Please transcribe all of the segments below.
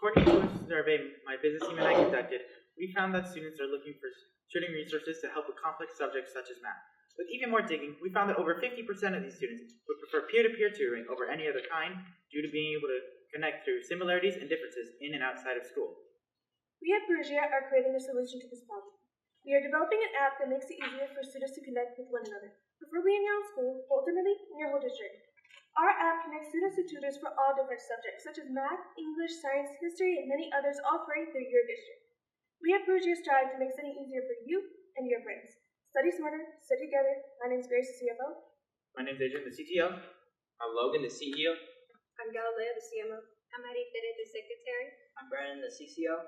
According to a survey my business team and I conducted, we found that students are looking for tutoring resources to help with complex subjects such as math. With even more digging, we found that over 50% of these students would prefer peer-to-peer tutoring over any other kind due to being able to connect through similarities and differences in and outside of school. We at Parousia are creating a solution to this problem. We are developing an app that makes it easier for students to connect with one another, preferably in your own school, ultimately in your whole district. Our app connects students to tutors for all different subjects, such as math, English, science, history, and many others, all free through your district. We at Parousia strive to make studying easier for you and your friends. Study smarter, study together. My name is Grace, the CFO. My name is Adrian, the CTO. I'm Logan, the CEO. I'm Galileo, the CMO. I'm Maritere, the Secretary. I'm Brandon, the CCO.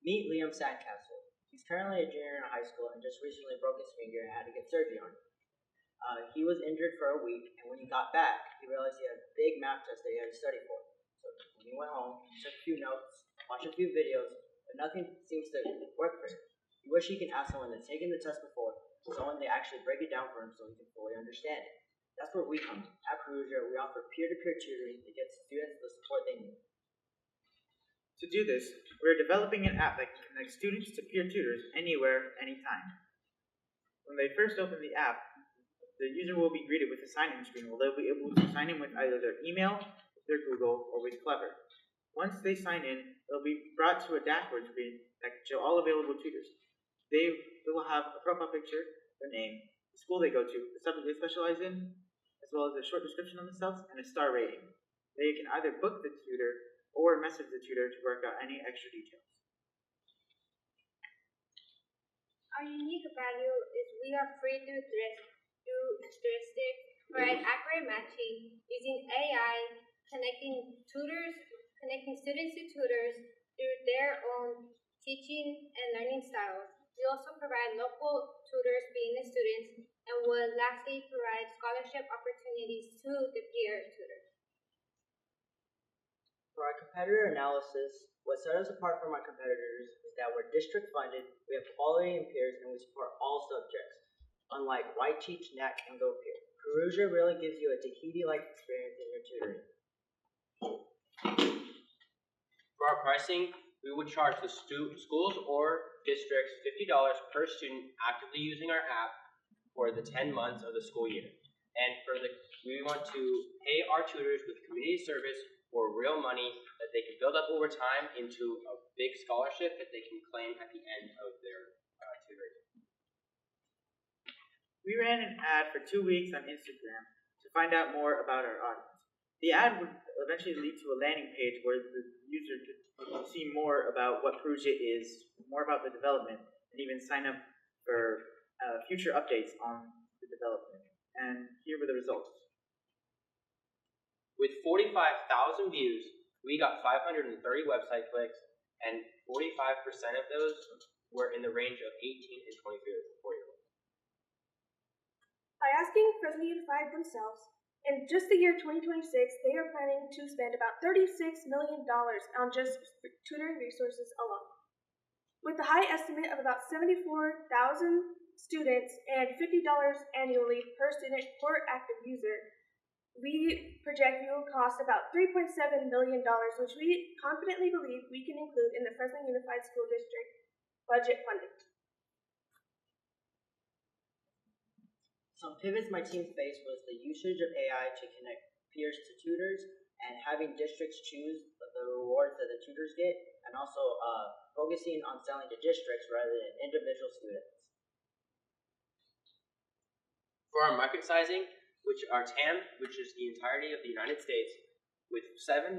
Meet Liam Sandcastle. He's currently a junior in high school and just recently broke his finger and had to get surgery on it. He was injured for a week, and when he got back, he realized he had a big math test that he had to study for. So when he went home, he took a few notes, watched a few videos, but nothing seems to work for him. He wished he could ask someone that's taken the test before, someone they actually break it down for him so he can fully understand it. That's where we come in. At Parousia, we offer peer-to-peer tutoring that gets students the support they need. To do this, we're developing an app that can connect students to peer tutors anywhere, anytime. When they first open the app, the user will be greeted with a sign-in screen where they'll be able to sign in with either their email, their Google, or with Clever. Once they sign in, they'll be brought to a dashboard screen that can show all available tutors. They will have a profile picture, their name, the school they go to, the subject they specialize in, as well as a short description of themselves and a star rating. They can either book the tutor or message the tutor to work out any extra details. Our unique value is we are free to heuristic for an accurate matching using AI, connecting students to tutors through their own teaching and learning styles. We also provide local tutors being the students and will lastly provide scholarship opportunities to the peer tutors. For our competitor analysis, what set us apart from our competitors is that we're district funded, we have quality in peers, and we support all subjects, unlike White Teach, NAC, and Go Peer. Parousia really gives you a Tahiti-like experience in your tutoring. For our pricing, we would charge the schools or districts $50 per student actively using our app for the 10 months of the school year. And we want to pay our tutors with community service or real money that they can build up over time into a big scholarship that they can claim at the end of their tutoring. We ran an ad for 2 weeks on Instagram to find out more about our audience. The ad would eventually lead to a landing page where the user could see more about what Parousia is, more about the development, and even sign up for future updates on the development. And here were the results. With 45,000 views, we got 530 website clicks, and 45% of those were in the range of 18 and 24-year-olds. By asking Fresno Unified themselves, in just the year 2026, they are planning to spend about $36 million on just tutoring resources alone. With a high estimate of about 74,000 students and $50 annually per student per active user, we project it will cost about $3.7 million, which we confidently believe we can include in the Fresno Unified School District budget funding. Some pivots my team faced was the usage of AI to connect peers to tutors and having districts choose the rewards that the tutors get, and also focusing on selling to districts rather than individual students. For our market sizing, which our TAM, which is the entirety of the United States, with 7,500,000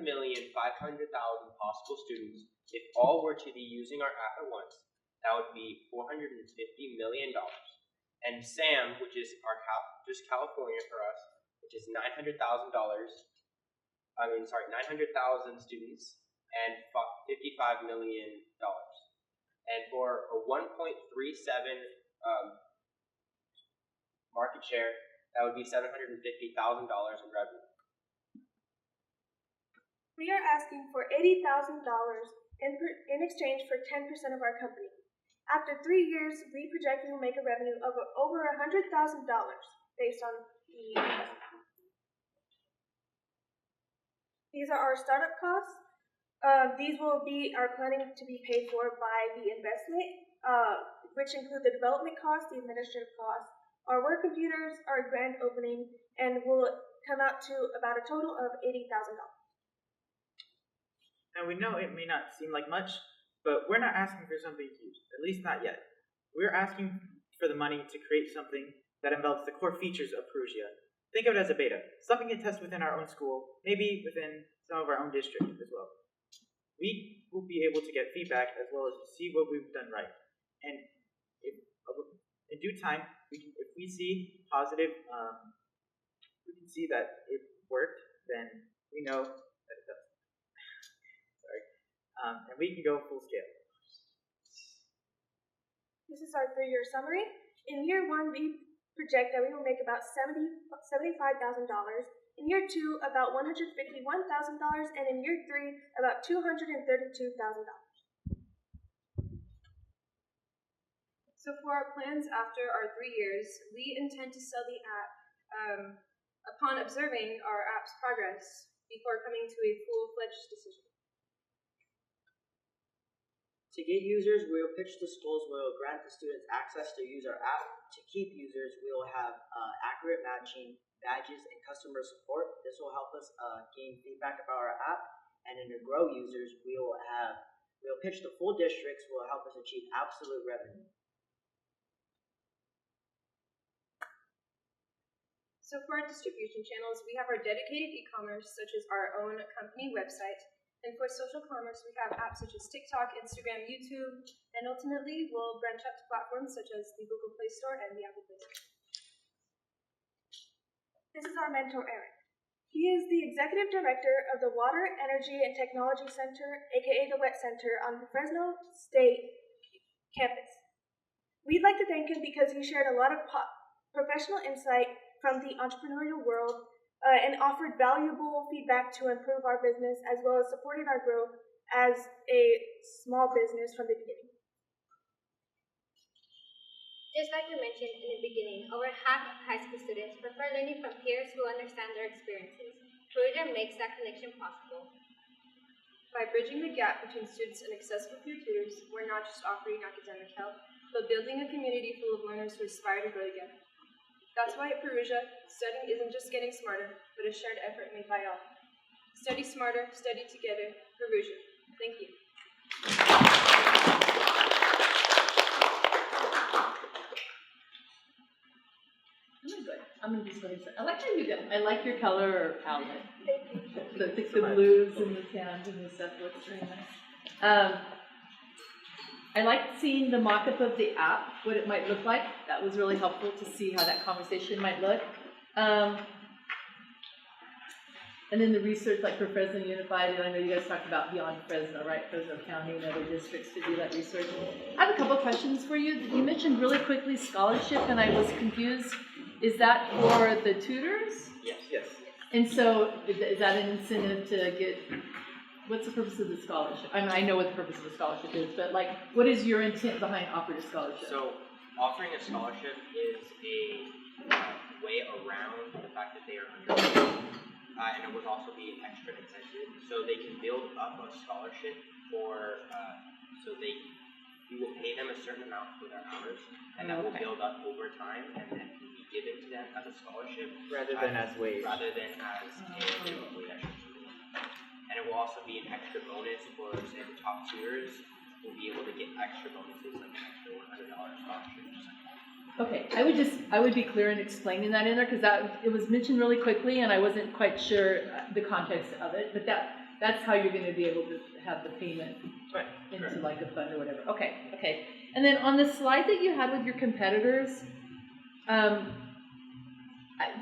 possible students, if all were to be using our app at once, that would be $450 million. And SAM, which is just California for us, which is 900,000 students and $55 million. And for a 1.37 market share, that would be $750,000 in revenue. We are asking for $80,000 in exchange for 10% of our company. After 3 years, we project we will make a revenue of over $100,000 based on the investment. The These are our startup costs. These are planning to be paid for by the investment, which include the development costs, the administrative costs, our work computers, our grand opening, and will come out to about a total of $80,000. Now we know it may not seem like much, but we're not asking for something huge, at least not yet. We're asking for the money to create something that envelops the core features of Parousia. Think of it as a beta, something to test within our own school, maybe within some of our own district as well. We will be able to get feedback as well as see what we've done right. And in due time, if we see positive, we can see that it worked, then we know that it does. Sorry. And we can go full scale. This is our 3-year summary. In year 1, we project that we will make about $75,000. In year 2, about $151,000, and in year 3, about $232,000. So for our plans after our 3 years, we intend to sell the app upon observing our app's progress before coming to a full-fledged decision. To get users, we will pitch to schools, we will grant the students access to use our app. To keep users, we will have accurate matching, badges, and customer support. This will help us gain feedback about our app. And then to grow users, we will pitch to full districts, will help us achieve absolute revenue. So for our distribution channels, we have our dedicated e-commerce, such as our own company website. And for social commerce, we have apps such as TikTok, Instagram, YouTube, and ultimately we'll branch out to platforms such as the Google Play Store and the Apple Play Store. This is our mentor, Aaron. He is the executive director of the Water, Energy, and Technology Center, aka the WET Center, on the Fresno State campus. We'd like to thank him because he shared a lot of professional insight from the entrepreneurial world and offered valuable feedback to improve our business, as well as supported our growth as a small business from the beginning. Just like we mentioned in the beginning, over half of high school students prefer learning from peers who understand their experiences. Parousia makes that connection possible. By bridging the gap between students and accessible peer tutors, we're not just offering academic help, but building a community full of learners who aspire to grow together. That's why at Parousia, studying isn't just getting smarter, but a shared effort made by all. Study smarter, study together, Parousia. Thank you. I'm gonna be really sorry. I like how you did. I like your color palette. Thank you. The blues and the tans and the stuff looks very nice. I liked seeing the mock-up of the app, what it might look like. That was really helpful to see how that conversation might look. And then the research, like for Fresno Unified, and I know you guys talked about beyond Fresno, right? Fresno County and other districts to do that research. I have a couple questions for you. You mentioned really quickly scholarship, and I was confused. Is that for the tutors? Yes. And so, is that an incentive to get? What's the purpose of the scholarship? I mean, I know what the purpose of the scholarship is, but like, what is your intent behind offering a scholarship? So, offering a scholarship is a way around the fact that they are underpaid, and it would also be an extra incentive. So they can build up a scholarship for, we will pay them a certain amount for their hours, and that will build up over time, and then can be given to them as a scholarship Rather than as wage. Rather than as a wage. And it will also be an extra bonus for, say, the top tutors will be able to get extra bonuses, like an extra $100 scholarship. Okay, I would be clear in explaining that in there, because it was mentioned really quickly, and I wasn't quite sure the context of it, but that's how you're going to be able to have the payment into like a fund or whatever. Okay. And then on the slide that you had with your competitors,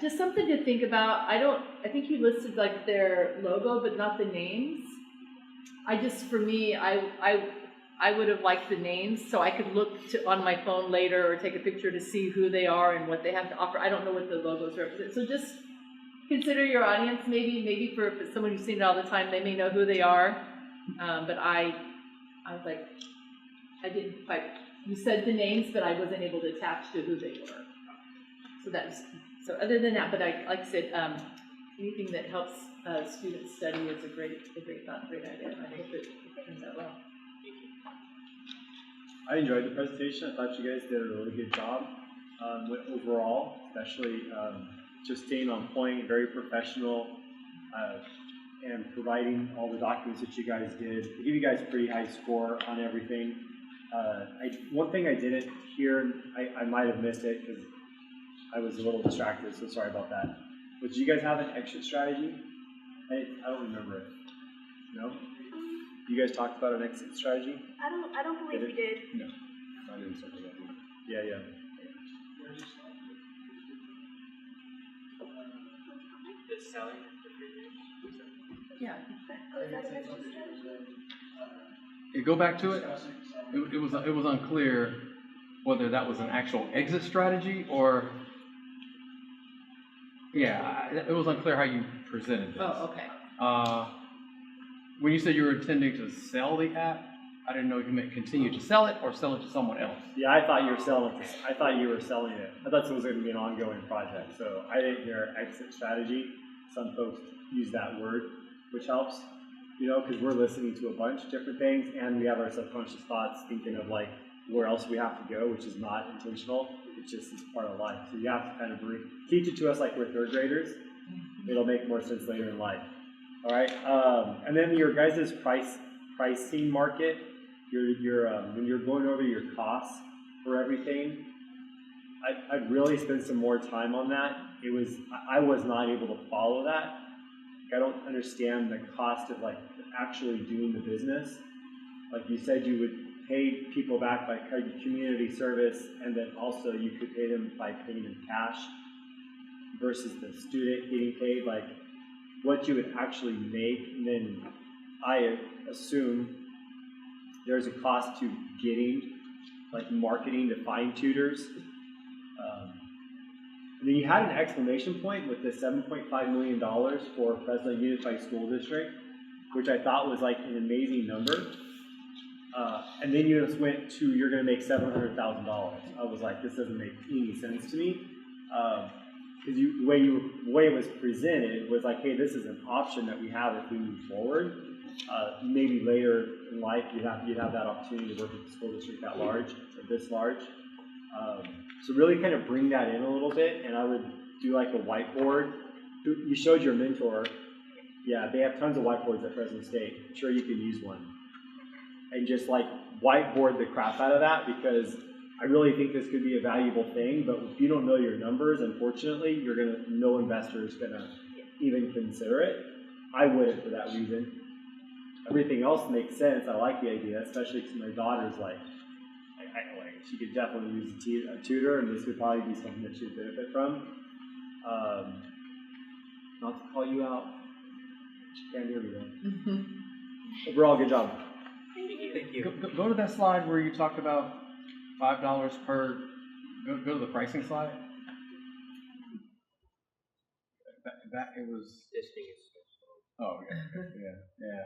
just something to think about. I think you listed like their logo, but not the names. For me, I would have liked the names, so I could look on my phone later or take a picture to see who they are and what they have to offer. I don't know what the logos represent. So just consider your audience, maybe for someone who's seen it all the time, they may know who they are. But I was like, I didn't quite, you said the names, but I wasn't able to attach to who they were. So other than that, but like I said, anything that helps student study is a great thought, great idea. I hope it turns out well. I enjoyed the presentation. I thought you guys did a really good job overall, especially just staying on point, very professional, and providing all the documents that you guys did. I give you guys a pretty high score on everything. One thing I didn't hear, I might have missed it because I was a little distracted, so sorry about that. But do you guys have an exit strategy? I don't remember it. No? You guys talked about an exit strategy? I don't believe we did. No. I didn't say that. Yeah. The selling. Yeah. You go back to it. It was unclear whether that was an actual exit strategy or. Yeah, it was unclear how you presented this. Oh, okay. When you said you were intending to sell the app, I didn't know if you meant continue to sell it or sell it to someone else. Yeah, I thought you were selling it. I thought you were selling it. I thought this was going to be an ongoing project. So I didn't hear exit strategy. Some folks use that word, which helps, because we're listening to a bunch of different things and we have our subconscious thoughts thinking of like where else we have to go, which is not intentional. It's just it's part of life. So you have to kind of teach it to us like we're third graders. It'll make more sense later in life. All right. And then your guys' pricing market, your when you're going over your costs for everything, I'd really spend some more time on that. I was not able to follow that. I don't understand the cost of like actually doing the business. Like you said, you would pay people back by community service, and then also you could pay them by paying in cash versus the student getting paid, like what you would actually make. And then I assume there's a cost to getting, like marketing to find tutors. And then you had an exclamation point with the $7.5 million for Fresno Unified School District, which I thought was like an amazing number. And then you just went to, you're going to make $700,000. I was like, this doesn't make any sense to me. Because the way it was presented was like, hey, this is an option that we have if we move forward. Maybe later in life you'd have that opportunity to work with the school district that large or this large. So really kind of bring that in a little bit, and I would do like a whiteboard. You showed your mentor. Yeah, they have tons of whiteboards at Fresno State. I'm sure you can use one. And just like whiteboard the crap out of that, because I really think this could be a valuable thing, but if you don't know your numbers, unfortunately, no investor is gonna even consider it. I wouldn't for that reason. Everything else makes sense. I like the idea, especially because my daughter's like she could definitely use a tutor, and this would probably be something that she would benefit from. Not to call you out, she can't hear me though. Overall, good job. Thank you. Go to that slide where you talked about $5 per. Go to the pricing slide. That it was. This thing is. Oh yeah.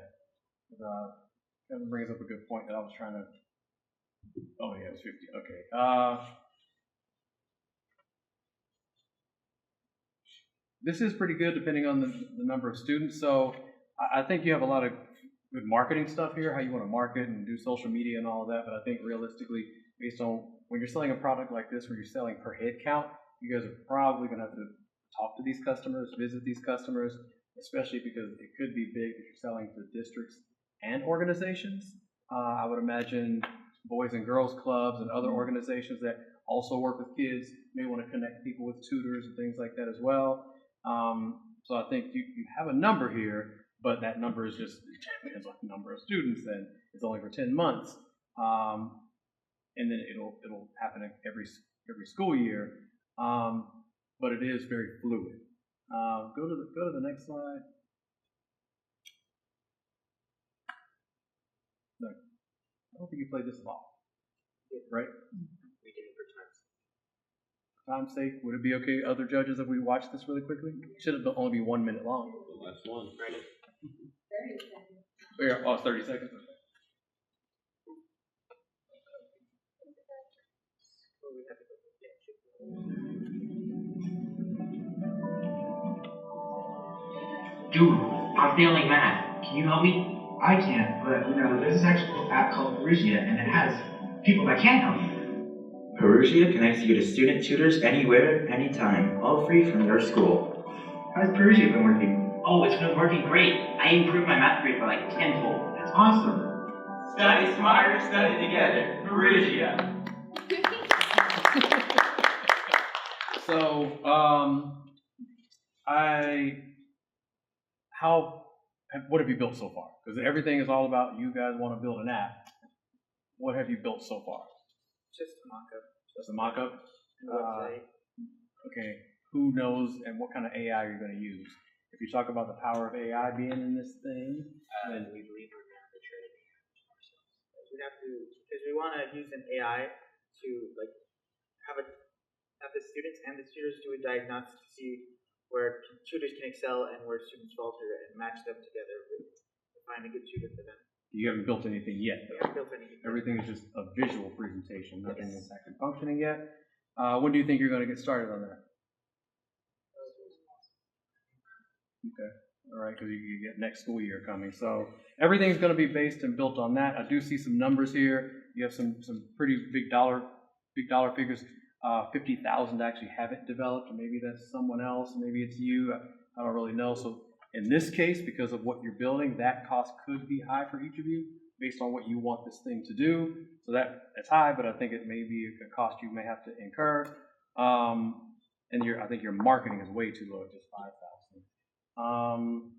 That brings up a good point that I was trying to. Oh yeah, it was 50. Okay. This is pretty good depending on the number of students. So I think you have a lot of good marketing stuff here, how you want to market and do social media and all of that. But I think realistically, based on when you're selling a product like this, where you're selling per head count, you guys are probably going to have to talk to these customers, visit these customers, especially because it could be big if you're selling to districts and organizations. I would imagine Boys and Girls Clubs and other organizations that also work with kids may want to connect people with tutors and things like that as well. So I think you have a number here, but that number is just depends on the number of students. Then it's only for 10 months, and then it'll happen every school year. But it is very fluid. Go to the next slide. No, I don't think you played this a lot, right? We did it for times. For time's sake, would it be okay, other judges, if we watch this really quickly? It should only be 1 minute long. The last one, right? 30 seconds. Oh, 30 seconds. Do failing math. Can you help me? I can't, but there's this actual app called Parousia, and it has people that can help you. Parousia connects you to student tutors anywhere, anytime, all free from your school. How's Parousia been working? Oh, it's been working great. I improved my math grade by like tenfold. That's awesome. Study smarter, study together. Parousia. So, what have you built so far? Because everything is all about you guys want to build an app. What have you built so far? Just a mock-up. Just a mock-up? And a website. Okay, who knows and what kind of AI you're going to use? If you talk about the power of AI being in this thing, then We believe we're going to have to train ourselves. We have to, because we want to use an AI to have the students and the tutors do a diagnostic to see where tutors can excel and where students falter and match them together to find a good tutor for them. you haven't built anything yet. We haven't built anything. Everything is just a visual presentation. Nothing Yes. is actually functioning yet. When do you think you're going to get started on that? Okay. All right, because you get next school year coming. So everything's going to be based and built on that. I do see some numbers here. You have some pretty big dollar figures. 50,000 to actually have it developed, or maybe that's someone else. Maybe it's you. I don't really know. So in this case, because of what you're building, that cost could be high for each of you based on what you want this thing to do. So that's high, but I think it may be a cost you may have to incur. And I think your marketing is way too low at just 5,000.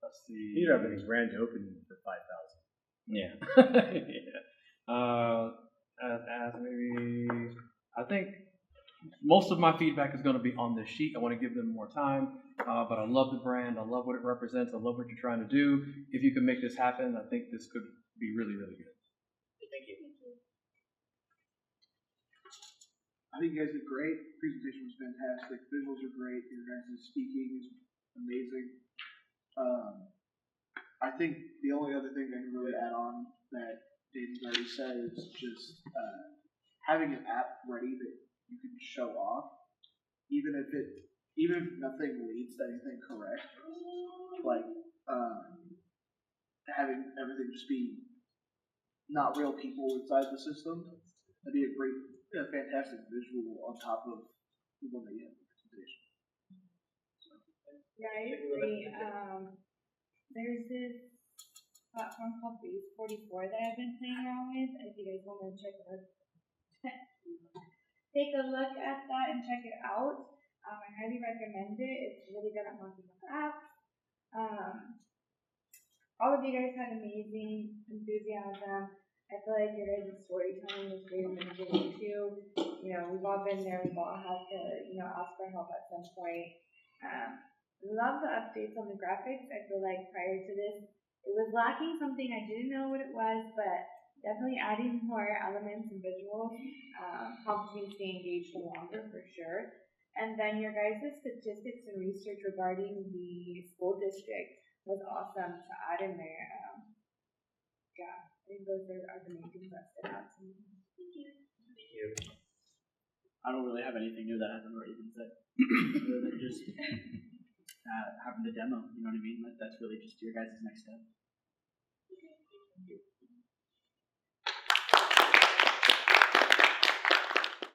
Let's see. You have a grand opening for 5,000. Yeah. Yeah. As maybe, I think most of my feedback is going to be on this sheet. I want to give them more time, but I love the brand. I love what it represents. I love what you're trying to do. If you can make this happen, I think this could be really, really good. Thank you. I think you guys did great. Presentation was fantastic. Visuals are great. Your guys' speaking is amazing. I think the only other thing I can really add on that Dave's already said is just having an app ready that you can show off, even if nothing leads to anything correct, like having everything just be not real people inside the system. That'd be a fantastic visual on top of the one that you have in the presentation. Yeah, I agree. There's this platform called Base 44 that I've been playing around with. If you guys want to take a look at that and check it out, I highly recommend it. It's really good at marking up apps. All of you guys had amazing enthusiasm. I feel like your guys' storytelling was great in the beginning too. We've all been there. We've all had to, ask for help at some point. Love the updates on the graphics. I feel like prior to this, it was lacking something. I didn't know what it was, but definitely adding more elements and visuals helps me stay engaged longer for sure. And then your guys' statistics and research regarding the school district was awesome to add in there. Yeah, I think those are the main things that stood out to me. Thank you. Thank you. I don't really have anything new that hasn't already been said. Other than just having the demo, you know what I mean? That's really just your guys' next step.